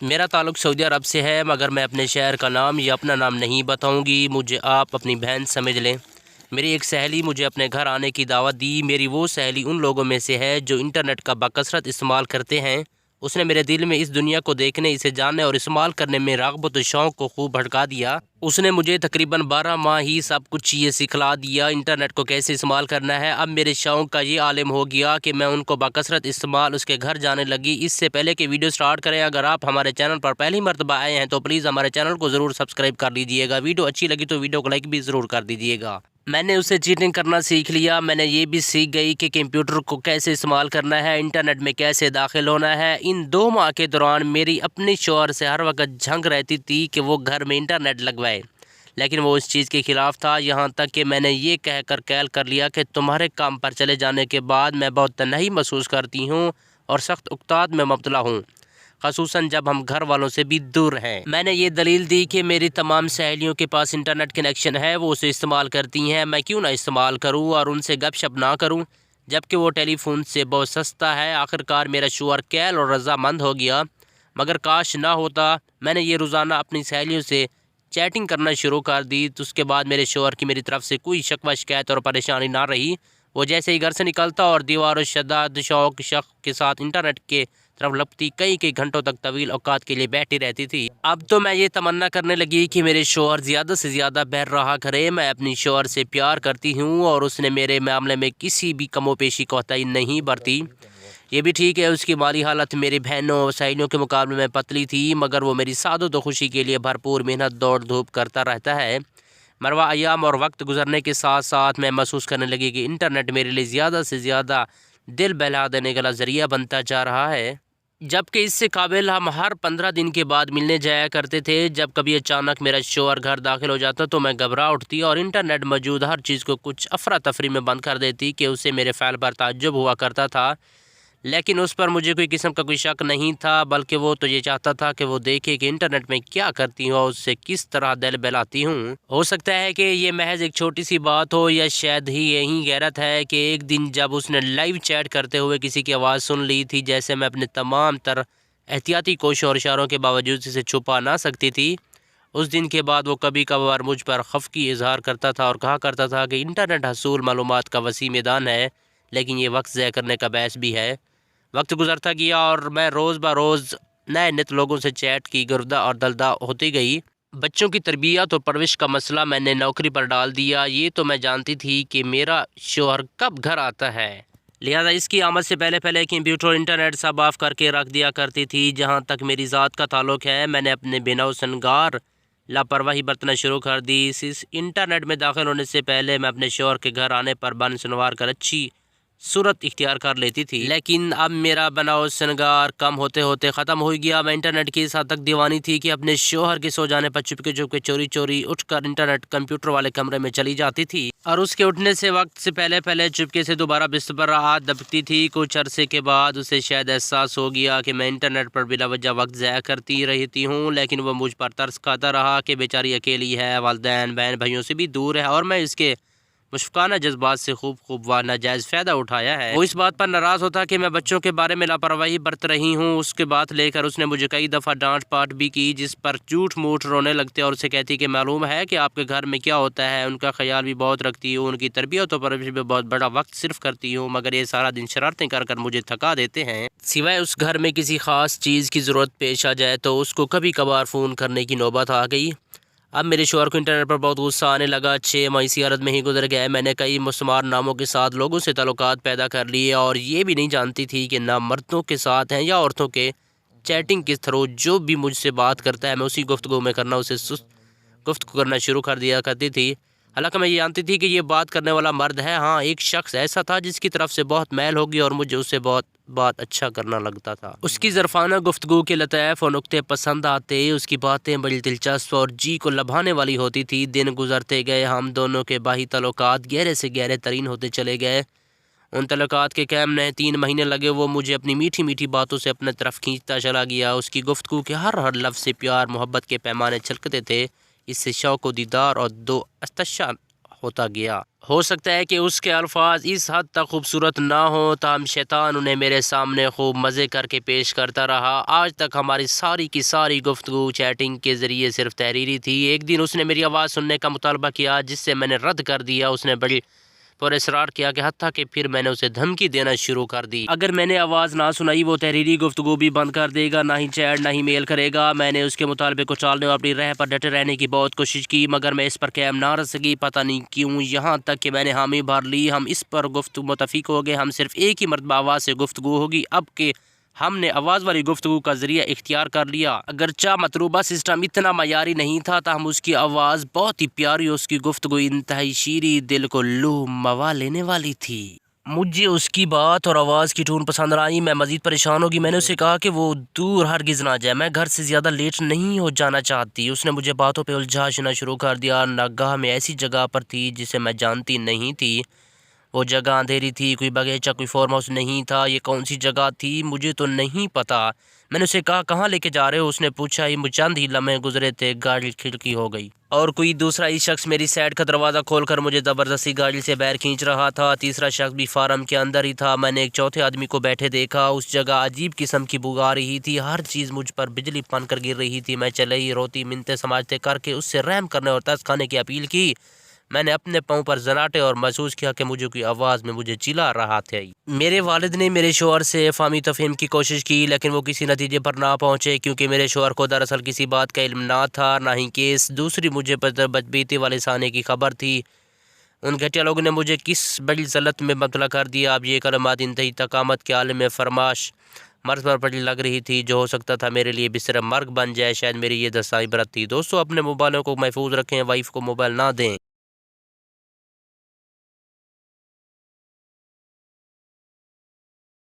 میرا تعلق سعودی عرب سے ہے، مگر میں اپنے شہر کا نام یا اپنا نام نہیں بتاؤں گی، مجھے آپ اپنی بہن سمجھ لیں۔ میری ایک سہیلی مجھے اپنے گھر آنے کی دعوت دی۔ میری وہ سہیلی ان لوگوں میں سے ہے جو انٹرنیٹ کا بکثرت استعمال کرتے ہیں۔ اس نے میرے دل میں اس دنیا کو دیکھنے، اسے جاننے اور استعمال کرنے میں رغبت و شوق کو خوب بھڑکا دیا۔ اس نے مجھے تقریباً 12 ماہ ہی سب کچھ یہ سکھلا دیا، انٹرنیٹ کو کیسے استعمال کرنا ہے۔ اب میرے شوق کا یہ عالم ہو گیا کہ میں ان کو بکثرت استعمال اس کے گھر جانے لگی۔ اس سے پہلے کہ ویڈیو سٹارٹ کریں، اگر آپ ہمارے چینل پر پہلی مرتبہ آئے ہیں تو پلیز ہمارے چینل کو ضرور سبسکرائب کر لیجئے گا۔ ویڈیو اچھی لگی تو ویڈیو کو لائک بھی ضرور کر دیجئے گا۔ میں نے اسے چیٹنگ کرنا سیکھ لیا۔ میں نے یہ بھی سیکھ گئی کہ کمپیوٹر کو کیسے استعمال کرنا ہے، انٹرنیٹ میں کیسے داخل ہونا ہے۔ ان 2 ماہ کے دوران میری اپنے شوہر سے ہر وقت جھنگ رہتی تھی کہ وہ گھر میں انٹرنیٹ لگوائے، لیکن وہ اس چیز کے خلاف تھا، یہاں تک کہ میں نے یہ کہہ کر قائل کر لیا کہ تمہارے کام پر چلے جانے کے بعد میں بہت تنہائی محسوس کرتی ہوں اور سخت اکتاہٹ میں مبتلا ہوں، خصوصاً جب ہم گھر والوں سے بھی دور ہیں۔ میں نے یہ دلیل دی کہ میری تمام سہیلیوں کے پاس انٹرنیٹ کنیکشن ہے، وہ اسے استعمال کرتی ہیں، میں کیوں نہ استعمال کروں اور ان سے گپ شپ نہ کروں، جبکہ وہ ٹیلی فون سے بہت سستا ہے۔ آخرکار میرا شوہر قائل اور رضامند ہو گیا، مگر کاش نہ ہوتا۔ میں نے یہ روزانہ اپنی سہیلیوں سے چیٹنگ کرنا شروع کر دی تو اس کے بعد میرے شوہر کی میری طرف سے کوئی شکوہ شکایت اور پریشانی نہ رہی۔ وہ جیسے ہی گھر سے نکلتا اور دیوار و شداد شوق کے ساتھ انٹرنیٹ کے طرف لپتی، کئی گھنٹوں تک طویل اوقات کے لیے بیٹھی رہتی تھی۔ اب تو میں یہ تمنا کرنے لگی کہ میرے شوہر زیادہ سے زیادہ باہر رہا کرے۔ میں اپنی شوہر سے پیار کرتی ہوں اور اس نے میرے معاملے میں کسی بھی کم و بیشی کوتاہی نہیں برتی۔ یہ بھی ٹھیک ہے اس کی مالی حالت میری بہنوں و سہیلیوں کے مقابلے میں پتلی تھی، مگر وہ میری سعادت و خوشی کے لیے بھرپور محنت دوڑ دھوپ کرتا رہتا ہے۔ مروہ ایام اور وقت گزرنے کے ساتھ ساتھ میں محسوس کرنے لگی کہ انٹرنیٹ میرے لیے زیادہ سے زیادہ دل بہلا دینے کا ذریعہ بنتا جا رہا ہے، جبکہ اس سے قابل ہم ہر 15 دن کے بعد ملنے جایا کرتے تھے۔ جب کبھی اچانک میرا شوہر گھر داخل ہو جاتا تو میں گھبرا اٹھتی اور انٹرنیٹ موجود ہر چیز کو کچھ افراتفری میں بند کر دیتی کہ اسے میرے فعل پر تعجب ہوا کرتا تھا، لیکن اس پر مجھے کوئی قسم کا کوئی شک نہیں تھا، بلکہ وہ تو یہ چاہتا تھا کہ وہ دیکھے کہ انٹرنیٹ میں کیا کرتی ہوں اور اس سے کس طرح دل بہلاتی ہوں۔ ہو سکتا ہے کہ یہ محض ایک چھوٹی سی بات ہو یا شاید ہی یہی غیرت ہے کہ ایک دن جب اس نے لائیو چیٹ کرتے ہوئے کسی کی آواز سن لی تھی، جیسے میں اپنے تمام تر احتیاطی کوششوں اور اشاروں کے باوجود اسے چھپا نہ سکتی تھی، اس دن کے بعد وہ کبھی کبھار مجھ پر خفگی اظہار کرتا تھا اور کہا کرتا تھا کہ انٹرنیٹ حصول معلومات کا وسیع میدان ہے، لیکن یہ وقت ضائع کرنے کا باعث بھی ہے۔ وقت گزرتا گیا اور میں روز بروز نئے نت لوگوں سے چیٹ کی گردہ اور دلدہ ہوتی گئی۔ بچوں کی تربیت اور پرورش کا مسئلہ میں نے نوکری پر ڈال دیا۔ یہ تو میں جانتی تھی کہ میرا شوہر کب گھر آتا ہے، لہذا اس کی آمد سے پہلے کمپیوٹر اور انٹرنیٹ سب آف کر کے رکھ دیا کرتی تھی۔ جہاں تک میری ذات کا تعلق ہے، میں نے اپنے بنا و سنگار لاپرواہی برتنا شروع کر دی۔ اس انٹرنیٹ میں داخل ہونے سے پہلے میں اپنے شوہر کے گھر آنے پر بن سنوار کر اچھی صورت اختیار کر لیتی تھی، لیکن اب میرا بناؤ سنگار کم ہوتے ہوتے ختم ہو گیا۔ میں انٹرنیٹ کی اس حد تک دیوانی تھی کہ اپنے شوہر کے سو جانے پر چپکے چوری اٹھ کر انٹرنیٹ کمپیوٹر والے کمرے میں چلی جاتی تھی اور اس کے اٹھنے سے وقت سے پہلے چپکے سے دوبارہ بستر پر ہاتھ دبتی تھی۔ کچھ عرصے کے بعد اسے شاید احساس ہو گیا کہ میں انٹرنیٹ پر بلا وجہ وقت ضائع کرتی رہتی ہوں، لیکن وہ مجھ پر ترس کھاتا رہا کہ بیچاری اکیلی ہے، والدین بہن بھائیوں سے بھی دور ہے اور میں اس کے مشفقانہ جذبات سے خوب و ناجائز فائدہ اٹھایا ہے۔ وہ اس بات پر ناراض ہوتا کہ میں بچوں کے بارے میں لاپرواہی برت رہی ہوں۔ اس کے بات لے کر اس نے مجھے کئی دفعہ ڈانٹ پاٹ بھی کی، جس پر جھوٹ موٹ رونے لگتے اور اسے کہتی کہ معلوم ہے کہ آپ کے گھر میں کیا ہوتا ہے، ان کا خیال بھی بہت رکھتی ہوں، ان کی تربیت و پرورش میں بہت بڑا وقت صرف کرتی ہوں، مگر یہ سارا دن شرارتیں کر مجھے تھکا دیتے ہیں۔ سوائے اس گھر میں کسی خاص چیز کی ضرورت پیش آ جائے تو اس کو کبھی کبھار فون کرنے کی نوبت آ گئی۔ اب میرے شوہر کو انٹرنیٹ پر بہت غصہ آنے لگا۔ 6 ماہ اسی حالت میں ہی گزر گئے۔ میں نے کئی مسمار ناموں کے ساتھ لوگوں سے تعلقات پیدا کر لیے اور یہ بھی نہیں جانتی تھی کہ نام مردوں کے ساتھ ہیں یا عورتوں کے۔ چیٹنگ کے تھرو جو بھی مجھ سے بات کرتا ہے میں اسی گفتگو میں اسے سست گفتگو کرنا شروع کر دیا کرتی تھی، حالانکہ میں یہ جانتی تھی کہ یہ بات کرنے والا مرد ہے۔ ہاں، ایک شخص ایسا تھا جس کی طرف سے بہت میل ہوگی اور مجھے اسے بہت بات اچھا کرنا لگتا تھا۔ اس کی ظرفانہ گفتگو کے لطائف اور نکتے پسند آتے، اس کی باتیں بڑی دلچسپ اور جی کو لبھانے والی ہوتی تھی۔ دن گزرتے گئے، ہم دونوں کے باہی تعلقات گہرے سے گہرے ترین ہوتے چلے گئے۔ ان تعلقات کے قائم نئے 3 مہینے لگے۔ وہ مجھے اپنی میٹھی میٹھی باتوں سے اپنے طرف کھینچتا چلا گیا۔ اس کی گفتگو کے ہر لفظ سے پیار محبت کے پیمانے چھلکتے تھے۔ اس سے شوق و دیدار اور دو استشان ہوتا گیا۔ ہو سکتا ہے کہ اس کے الفاظ اس حد تک خوبصورت نہ ہوں، تاہم شیطان انہیں میرے سامنے خوب مزے کر کے پیش کرتا رہا۔ آج تک ہماری ساری کی ساری گفتگو چیٹنگ کے ذریعے صرف تحریری تھی۔ ایک دن اس نے میری آواز سننے کا مطالبہ کیا، جس سے میں نے رد کر دیا۔ اس نے بڑی پر اصرار کیا کہ حتیٰ کہ پھر میں نے اسے دھمکی دینا شروع کر دی، اگر میں نے آواز نہ سنائی وہ تحریری گفتگو بھی بند کر دے گا، نہ ہی چیٹ نہ ہی میل کرے گا۔ میں نے اس کے مطالبے کو ٹالنے اور اپنی راہ پر ڈٹے رہنے کی بہت کوشش کی، مگر میں اس پر قائم نہ رہ سکی، پتہ نہیں کیوں، یہاں تک کہ میں نے حامی بھر لی۔ ہم اس پر گفتگو متفق ہو گئے، ہم صرف ایک ہی مرتبہ آواز سے گفتگو ہوگی۔ اب کہ ہم نے آواز والی گفتگو کا ذریعہ اختیار کر لیا، اگرچہ مطلوبہ سسٹم اتنا معیاری نہیں تھا، تاہم اس کی آواز بہت ہی پیاری، اس کی گفتگو انتہائی شیریں، دل کو لو موا لینے والی تھی۔ مجھے اس کی بات اور آواز کی ٹون پسند آئی، میں مزید پریشان ہوگی۔ میں نے اسے کہا کہ وہ دور ہرگز نہ جائے، میں گھر سے زیادہ لیٹ نہیں ہو جانا چاہتی۔ اس نے مجھے باتوں پہ الجھانا شروع کر دیا۔ ناگہاں میں ایسی جگہ پر تھی جسے میں جانتی نہیں تھی، وہ جگہ اندھیری تھی، کوئی باغیچہ، کوئی فارم ہاؤس نہیں تھا۔ یہ کون سی جگہ تھی مجھے تو نہیں پتا۔ میں نے اسے کہا کہاں لے کے جا رہے ہو؟ اس نے پوچھا۔ یہ چند ہی لمحے گزرے تھے، گاڑی کھڑکی ہو گئی اور کوئی دوسرا ہی شخص میری سائیڈ کا دروازہ کھول کر مجھے زبردستی گاڑی سے باہر کھینچ رہا تھا۔ تیسرا شخص بھی فارم کے اندر ہی تھا۔ میں نے ایک چوتھے آدمی کو بیٹھے دیکھا۔ اس جگہ عجیب قسم کی بو آ رہی تھی، ہر چیز مجھ پر بجلی پن کر گر رہی تھی۔ میں چلئی روتی منتیں سماجتے کر کے اس سے رحم کرنے اور ترس کھانے کی اپیل کی۔ میں نے اپنے پاؤں پر زناٹے اور محسوس کیا کہ مجھے کوئی آواز میں مجھے چلا رہا تھا۔ میرے والد نے میرے شوہر سے فہمی تفہیم کی کوشش کی، لیکن وہ کسی نتیجے پر نہ پہنچے، کیونکہ میرے شوہر کو دراصل کسی بات کا علم نہ تھا، نہ ہی کیس۔ دوسری مجھے بیتے والے سانے کی خبر تھی۔ ان گھٹیا لوگوں نے مجھے کس بڑی ذلت میں مبتلا کر دیا۔ اب یہ کلمات انتہائی طاقت کے عالم میں فرماش مرض پر پڑی لگ رہی تھی، جو ہو سکتا تھا میرے لیے بستر مرگ بن جائے۔ شاید میری یہ دستاں عبرت تھی۔ دوستو اپنے موبائلوں کو محفوظ رکھیں، وائف کو موبائل نہ دیں۔